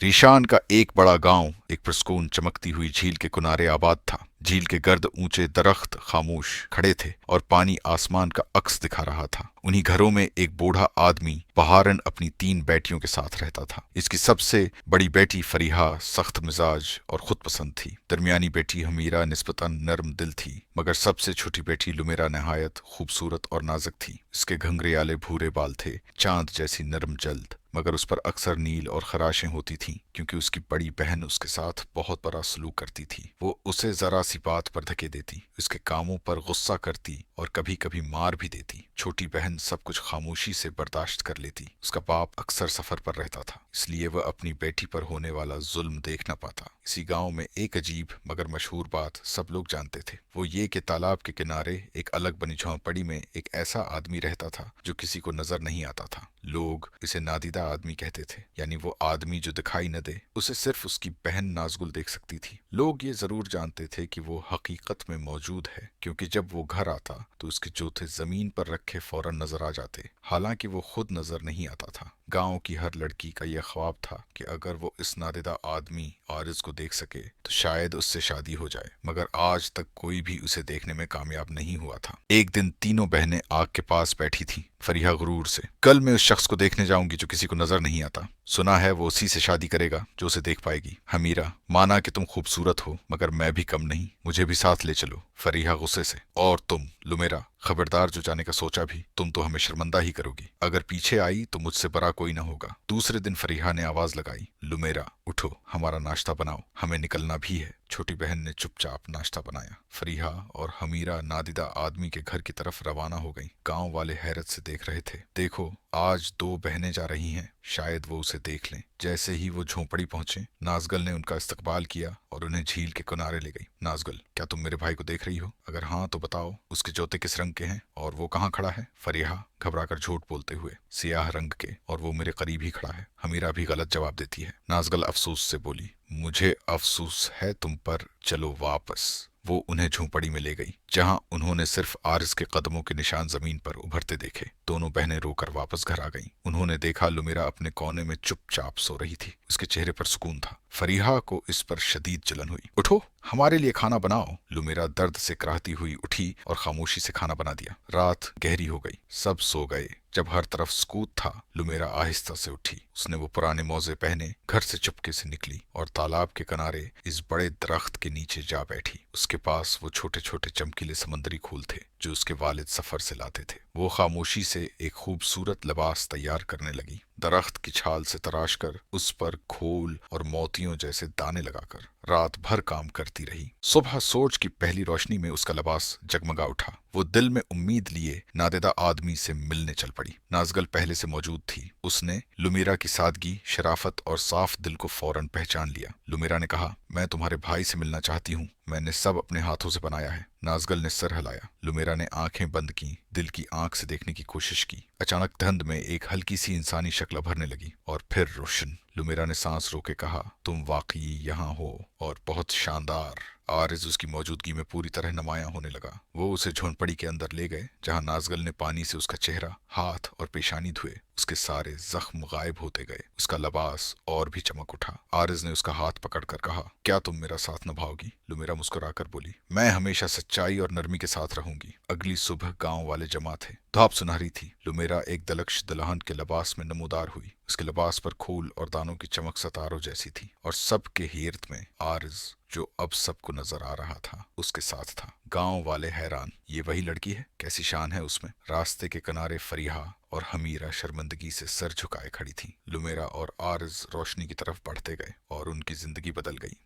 रीशान का एक बड़ा गांव एक पुरस्कून चमकती हुई झील के किनारे आबाद था। झील के गर्द ऊंचे दरख्त खामोश खड़े थे और पानी आसमान का अक्स दिखा रहा था। उन्हीं घरों में एक बूढ़ा आदमी बहारन अपनी 3 बेटियों के साथ रहता था। इसकी सबसे बड़ी बेटी फरीहा सख्त मिजाज और खुद पसंद थी। दरमियानी बेटी हमीरा निस्बतन नरम दिल थी, मगर सबसे छोटी बेटी लुमेरा नहायत खूबसूरत और नाजुक थी। इसके घंघरियाले भूरे बाल थे, चांद जैसी नरम जल्द, मगर उस पर अक्सर नील और खराशें होती थीं, क्योंकि उसकी बड़ी बहन उसके साथ बहुत बड़ा सलूक करती थी। वो उसे जरा सी बात पर धके देती, उसके कामों पर गुस्सा करती और कभी कभी मार भी देती। छोटी बहन सब कुछ खामोशी से बर्दाश्त कर लेती। उसका बाप अक्सर सफर पर रहता था, इसलिए वह अपनी बेटी पर होने वाला जुल्म देख न पाता। इसी गांव में एक अजीब मगर मशहूर बात सब लोग जानते थे। वो ये कि तालाब के किनारे एक अलग बनी झोंपड़ी में एक ऐसा आदमी रहता था जो किसी को नजर नहीं आता था। लोग इसे नादीदा आदमी कहते थे, यानी वो आदमी जो दिखाई न दे। उसे सिर्फ उसकी बहन नाजगुल देख सकती थी। लोग ये जरूर जानते थे कि वो हकीकत में मौजूद है, क्योंकि जब वो घर आता तो उसके जूते जमीन पर रखे फौरन नजर आ जाते, हालांकि वो खुद नजर नहीं आता था। गांव की हर लड़की का यह ख्वाब था कि अगर वो इस नादिदा आदमी आरिज को देख सके तो शायद उससे शादी हो जाए, मगर आज तक कोई भी उसे देखने में कामयाब नहीं हुआ था। एक दिन तीनों बहनें आग के पास बैठी थीं। फरीहा गुरूर से, कल मैं उस शख्स को देखने जाऊंगी जो किसी को नजर नहीं आता। सुना है वो उसी से शादी करेगा जो उसे देख पाएगी। हमीरा, माना कि तुम खूबसूरत हो, मगर मैं भी कम नहीं, मुझे भी साथ ले चलो। फरीहा गुस्से से, और तुम लुमेरा, खबरदार, जो जाने का सोचा भी तुम तो हमें शर्मिंदा ही करोगी। अगर पीछे आई तो मुझसे बड़ा कोई ना होगा। दूसरे दिन फरीहा ने आवाज लगाई, लुमेरा उठो, हमारा नाश्ता बनाओ, हमें निकलना भी है। छोटी बहन ने चुपचाप नाश्ता बनाया। फरीहा और हमीरा नादिदा आदमी के घर की तरफ रवाना हो गईं। गांव वाले हैरत से देख रहे थे। देखो, आज 2 बहनें जा रही हैं, शायद वो उसे देख लें। जैसे ही वो झोंपड़ी पहुंचे, नाजगल ने उनका इस्तकबाल किया और उन्हें झील के किनारे ले गई। नाजगल, क्या तुम मेरे भाई को देख रही हो? अगर हाँ तो बताओ, उसके जूते किस रंग के हैं और वो कहाँ खड़ा है? फरीहा घबराकर झूठ बोलते हुए, सियाह रंग के, और वो मेरे करीब ही खड़ा है। हमीरा भी गलत जवाब देती है। नाजगल अफसोस से बोली, मुझे अफसोस है तुम पर, चलो वापस। वो उन्हें झोंपड़ी में ले गई, जहां उन्होंने सिर्फ आरिस के कदमों के निशान जमीन पर उभरते देखे। दोनों बहनें रोकर वापस घर आ गईं। उन्होंने देखा लुमेरा अपने कोने में चुपचाप सो रही थी। उसके चेहरे पर सुकून था। फरीहा को इस पर शदीद जलन हुई। उठो, हमारे लिए खाना बनाओ। लुमेरा दर्द से कराहती हुई उठी और खामोशी से खाना बना दिया। रात गहरी हो गई, सब सो गए। जब हर तरफ सुकूत था, लुमेरा आहिस्ता से उठी। उसने वो पुराने मौजे पहने घर से चुपके से निकली और तालाब के किनारे इस बड़े दरख्त के नीचे जा बैठी। उसके पास वो छोटे छोटे चमकीले समंदरी फूल थे जो उसके वालिद सफर से लाते थे। वो खामोशी से एक खूबसूरत लिबास तैयार करने लगी। दरख्त की छाल से तराश कर उस पर खोल और मोतियों जैसे दाने लगाकर रात भर काम करती रही। सुबह सूरज की पहली रोशनी में उसका लिबास जगमगा उठा। वो दिल में उम्मीद लिए नादिदा आदमी से मिलने चल पड़ी। नाजगल पहले से मौजूद थी। उसने लुमेरा की सादगी, शराफत और साफ दिल को फौरन पहचान लिया। लुमेरा ने कहा, मैं तुम्हारे भाई से मिलना चाहती हूँ। मैंने सब अपने हाथों से बनाया है। नाजगल ने सर हिलाया। लुमेरा ने आंखें बंद की, दिल की आंख से देखने की कोशिश की। अचानक धुंध में एक हल्की सी इंसानी शक्ल उभरने लगी और फिर रोशन। लुमेरा ने सांस रोके कहा, तुम वाकई यहाँ हो, और बहुत शानदार। आरिज उसकी मौजूदगी में पूरी तरह नुमायां होने लगा। वो उसे झोंपड़ी के अंदर ले गए, जहां नाजगल ने पानी से उसका चेहरा, हाथ और पेशानी धुए। उसके सारे जख्म गायब होते गए। उसका लिबास और भी चमक उठा। आरिज ने उसका हाथ पकड़कर कहा, क्या तुम मेरा साथ निभाओगी? लुमेरा मुस्कुराकर बोली, मैं हमेशा सच्चाई और नरमी के साथ रहूंगी। अगली सुबह गांव वाले जमा थे। धूप सुनहरी थी। लुमेरा एक दलक्ष दुल्हन के लिबास में नमूदार हुई। उसके लिबास पर खूल और दानों की चमक सितारों जैसी थी, और सबके हिर्द में आरिज, जो अब सबको नजर आ रहा था, उसके साथ था। गांव वाले हैरान, ये वही लड़की है? कैसी शान है उसमें। रास्ते के किनारे फरीहा और हमीरा शर्मिंदगी से सर झुकाए खड़ी थी। लुमेरा और आरिज रोशनी की तरफ बढ़ते गए और उनकी जिंदगी बदल गई।